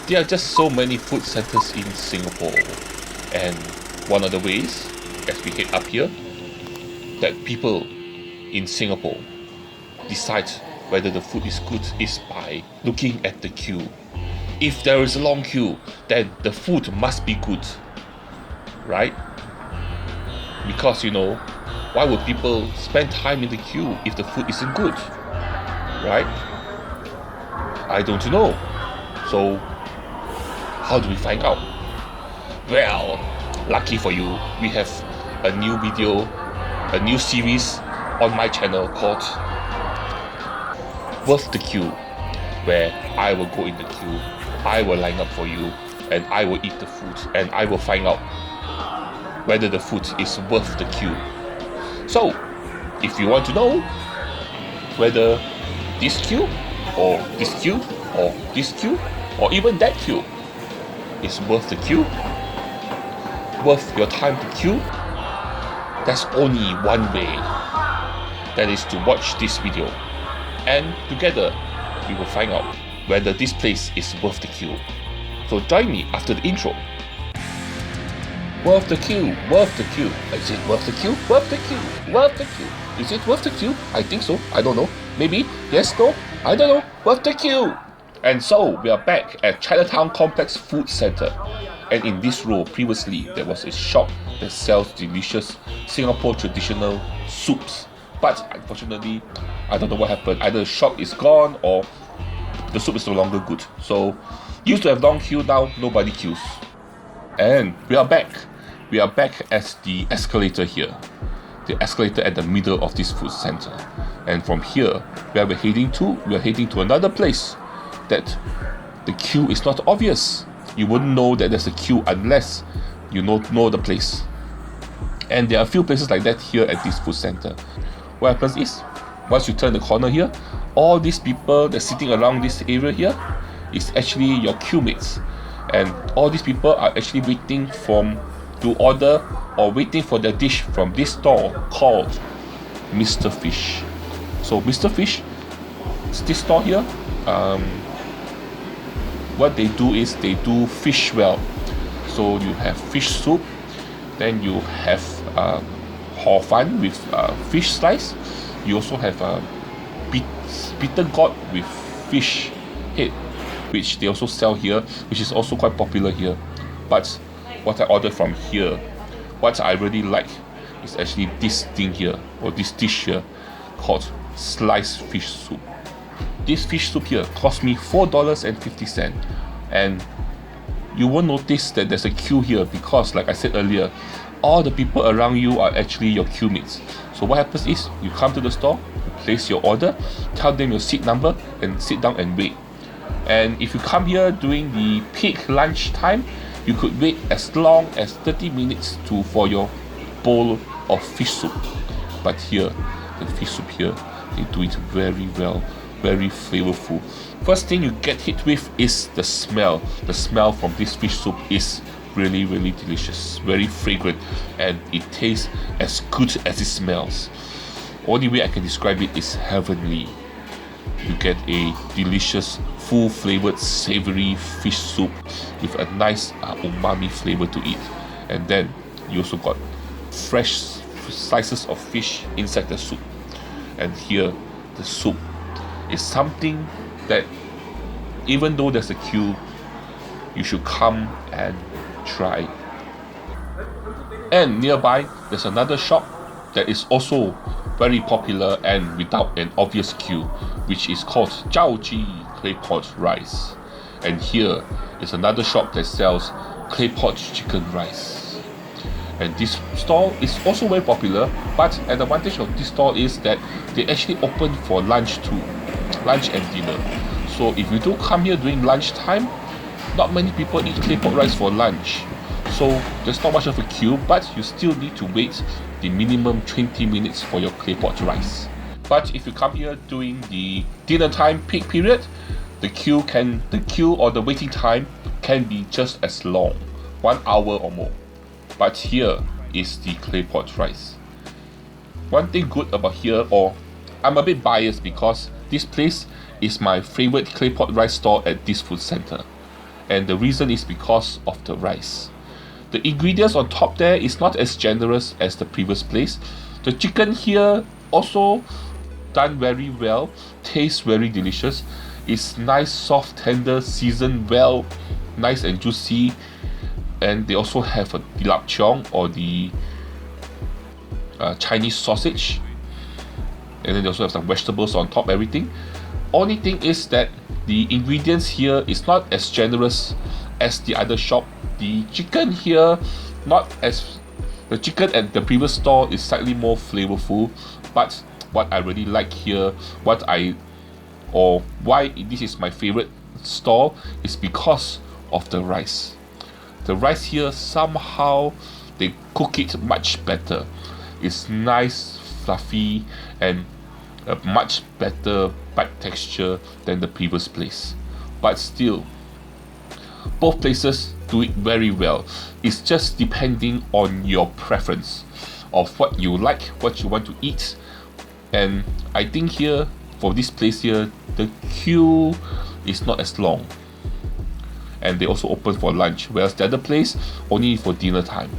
There are just so many food centers in Singapore, and one of the ways, as we head up here, that people in Singapore decide whether the food is good is by looking at the queue. If there is a long queue, then the food must be good, right? Because why would people spend time in the queue if the food isn't good, right? I don't know. So how do we find out? Well, lucky for you, we have a new video, a new series on my channel called Worth the Queue, where I will go in the queue, I will line up for you, and I will eat the food, and I will find out whether the food is worth the queue. So, if you want to know whether this queue, or this queue, or this queue, or even that queue is worth the queue, worth your time to queue, there's only one way. That is to watch this video, and together we will find out whether this place is worth the queue. So join me after the intro. Worth the queue, worth the queue. Is it worth the queue? Worth the queue, worth the queue. Is it worth the queue? I think so. I don't know. Maybe. Yes, no. I don't know. Worth the queue. And so we are back at Chinatown Complex Food Centre. And in this row, previously, there was a shop that sells delicious Singapore traditional soups. But unfortunately, I don't know what happened. Either the shop is gone or the soup is no longer good. So, used to have long queue, now nobody queues. And we are back. We are back at the escalator here. The escalator at the middle of this food center. And from here, where we're heading to another place that the queue is not obvious. You wouldn't know that there's a queue unless you know the place. And there are a few places like that here at this food center. What happens is, once you turn the corner here, all these people that's sitting around this area here is actually your queue mates. And all these people are actually waiting to order or waiting for their dish from this stall called Mr. Fish. So Mr. Fish, this stall here, what they do is they do fish well. So you have fish soup, then you have hor fun with fish slice. You also have bitter gourd with fish head, which they also sell here, which is also quite popular here. But what I ordered from here, what I really like is actually this thing here, or this dish here, called sliced fish soup. This fish soup here cost me $4.50, and you won't notice that there's a queue here because, like I said earlier, all the people around you are actually your queue mates. So what happens is, you come to the store, you place your order, tell them your seat number, and sit down and wait. And if you come here during the peak lunch time, you could wait as long as 30 minutes for your bowl of fish soup. But here, the fish soup here, they do it very well, very flavorful. First thing you get hit with is the smell. The smell from this fish soup is really, really delicious, very fragrant, and it tastes as good as it smells. Only way I can describe it is heavenly. You get a delicious, full flavored, savory fish soup with a nice umami flavor to it. And then you also got fresh slices of fish inside the soup. And here, the soup is something that, even though there's a queue, you should come and try. And nearby, there's another shop that is also very popular and without an obvious queue, which is called Xiao Jie claypot rice. And here is another shop that sells claypot chicken rice. And this stall is also very popular, but an advantage of this stall is that they actually open for lunch too, lunch and dinner. So if you do come here during lunchtime, not many people eat claypot rice for lunch. So there's not much of a queue, but you still need to wait the minimum 20 minutes for your claypot rice. But if you come here during the dinner time peak period, the queue or the waiting time can be just as long, 1 hour or more. But here is the claypot rice. One thing good about here, or I'm a bit biased because this place is my favorite claypot rice store at this food center. and the reason is because of the rice. The ingredients on top there is not as generous as the previous place. The chicken here also done very well, tastes very delicious. It's nice, soft, tender, seasoned well, nice and juicy. And they also have a dilapcheong, or the Chinese sausage, and then they also have some vegetables on top, everything. Only thing is that the ingredients here is not as generous as the other shop. The chicken here, the chicken at the previous store is slightly more flavorful, but what I really like here, why this is my favorite store, is because of the rice. The rice here, somehow they cook it much better. It's nice, fluffy, and a much better bite texture than the previous place. But still, both places do it very well. It's just depending on your preference of what you like, what you want to eat. And I think here, for this place here, the queue is not as long, and they also open for lunch, whereas the other place only for dinner time.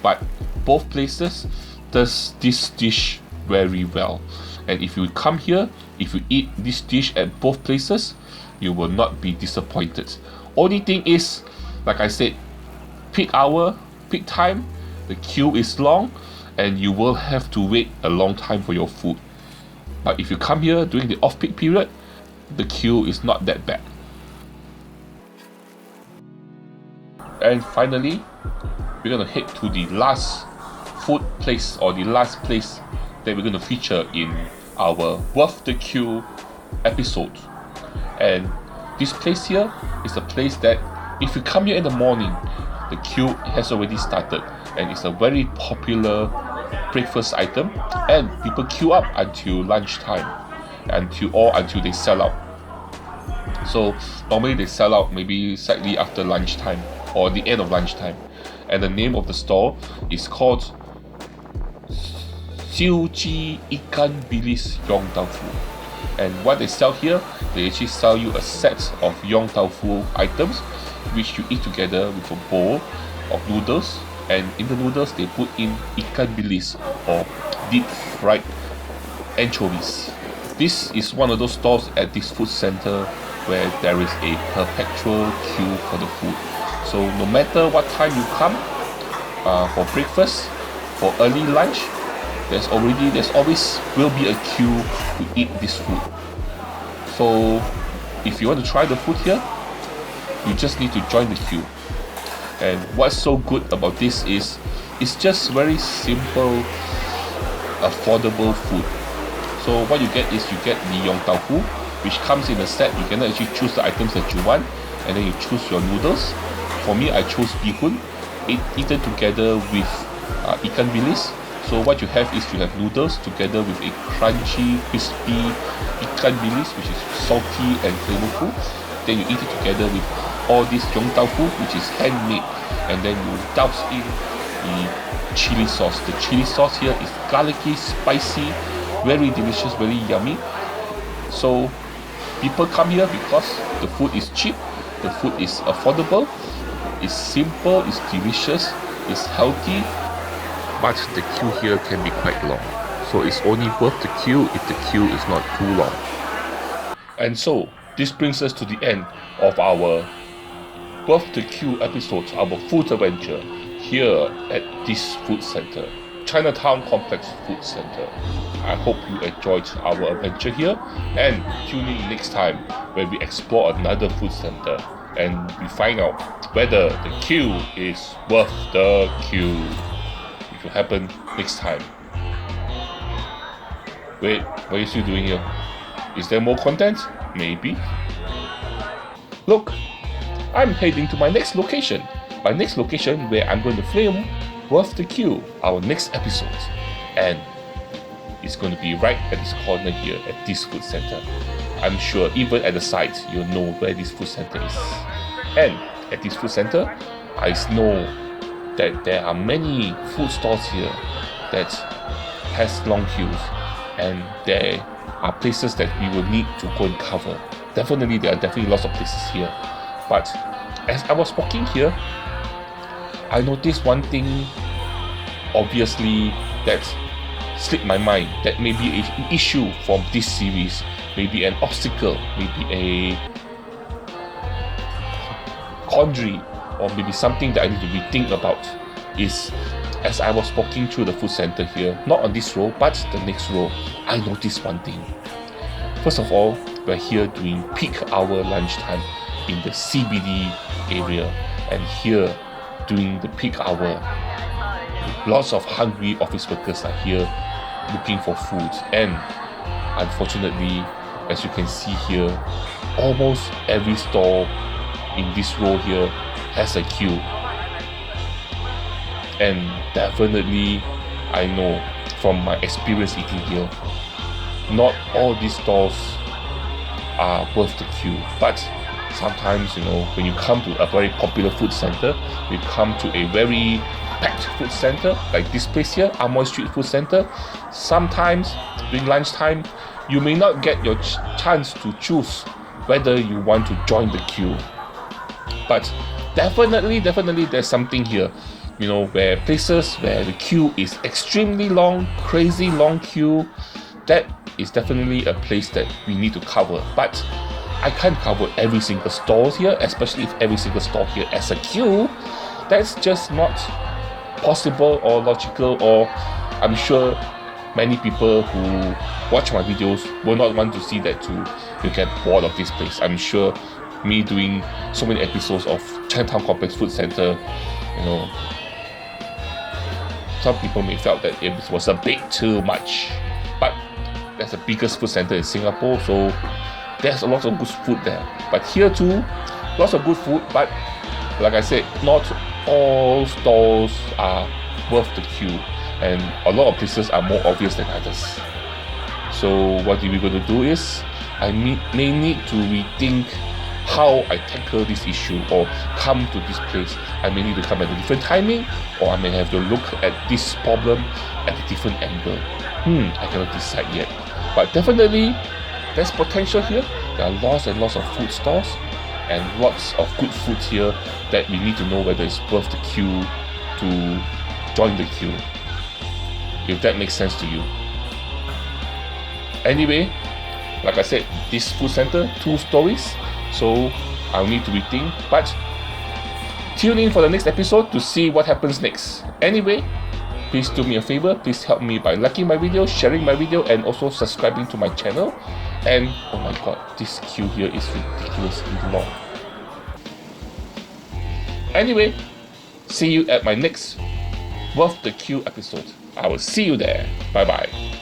But both places does this dish very well, and if you come here, if you eat this dish at both places, you will not be disappointed. Only thing is, like I said, peak hour, peak time, the queue is long, and you will have to wait a long time for your food. But if you come here during the off-peak period, the queue is not that bad. And finally, we're going to head to the last food place, or the last place that we're going to feature in our Worth the Queue episode. And this place here is a place that if you come here in the morning, the queue has already started, and it's a very popular breakfast item, and people queue up until lunchtime, until they sell out. So normally they sell out maybe slightly after lunchtime or the end of lunchtime. And the name of the store is called Xiao Jie Ikan Bilis Yong Tau Fu. And what they sell here, they actually sell you a set of Yong Tau Fu items, which you eat together with a bowl of noodles. And in the noodles, they put in ikan bilis, or deep fried anchovies. This is one of those stores at this food center where there is a perpetual queue for the food. So no matter what time you come, for breakfast, for early lunch, there's always will be a queue to eat this food. So if you want to try the food here, you just need to join the queue. And what's so good about this is it's just very simple, affordable food. So what you get is you get the Yong Tau Fu, which comes in a set. You can actually choose the items that you want, and then you choose your noodles. For me, I chose bihun, eaten together with ikan bilis. So what you have is you have noodles together with a crunchy, crispy ikan bilis, which is salty and flavorful. Then you eat it together with all this Yong Tau Fu, which is handmade, and then you douse in the chili sauce. The chili sauce here is garlicky, spicy, very delicious, very yummy. So people come here because the food is cheap, the food is affordable, it's simple, it's delicious, it's healthy, but the queue here can be quite long. So it's only worth the queue if the queue is not too long. And so this brings us to the end of our Worth the Queue episode, our food adventure here at this food center, Chinatown Complex Food Center. I hope you enjoyed our adventure here, and tune in next time when we explore another food center and we find out whether the queue is worth the queue. It will happen next time. Wait, what are you still doing here? Is there more content? Maybe. Look, I'm heading to my next location. My next location where I'm going to film Worth the Queue, our next episode. And it's going to be right at this corner here at this food center. I'm sure even at the site, you'll know where this food center is. And at this food center, I know that there are many food stalls here that has long queues. And there are places that we will need to go and cover. There are definitely lots of places here. But as I was walking here, I noticed one thing obviously that slipped my mind, that may be an issue from this series, maybe an obstacle, maybe a quandary, or maybe something that I need to rethink about. Is as I was walking through the food center here, not on this row but the next row, I noticed one thing. First of all, we're here during peak hour lunchtime in the CBD area, and here during the peak hour, lots of hungry office workers are here looking for food. And unfortunately, as you can see here, almost every store in this row here has a queue. And definitely, I know from my experience eating here, not all these stores are worth the queue. But sometimes, when you come to a very popular food center, you come to a very packed food center like this place here, Amoy Street Food Center, sometimes during lunchtime, you may not get your chance to choose whether you want to join the queue. But definitely there's something here, where places where the queue is extremely long, crazy long queue, that is definitely a place that we need to cover. But I can't cover every single store here, especially if every single store here has a queue. That's just not possible or logical, or I'm sure many people who watch my videos will not want to see that too. You get bored of this place. I'm sure me doing so many episodes of Chinatown Complex Food Center, some people may felt that it was a bit too much. But that's the biggest food center in Singapore, so there's a lot of good food there. But here too, lots of good food, but like I said, not all stores are worth the queue, and a lot of places are more obvious than others. So what we're going to do is, I may need to rethink how I tackle this issue or come to this place. I may need to come at a different timing, or I may have to look at this problem at a different angle. I cannot decide yet. But definitely, there's potential here. There are lots and lots of food stores and lots of good food here that we need to know whether it's worth the queue to join the queue, if that makes sense to you. Anyway, like I said, this food center, 2 stories, so I'll need to rethink. But tune in for the next episode to see what happens next. Anyway, please do me a favor, please help me by liking my video, sharing my video, and also subscribing to my channel. And oh my god, this queue here is ridiculously long. Anyway, see you at my next Worth the Queue episode. I will see you there. Bye bye.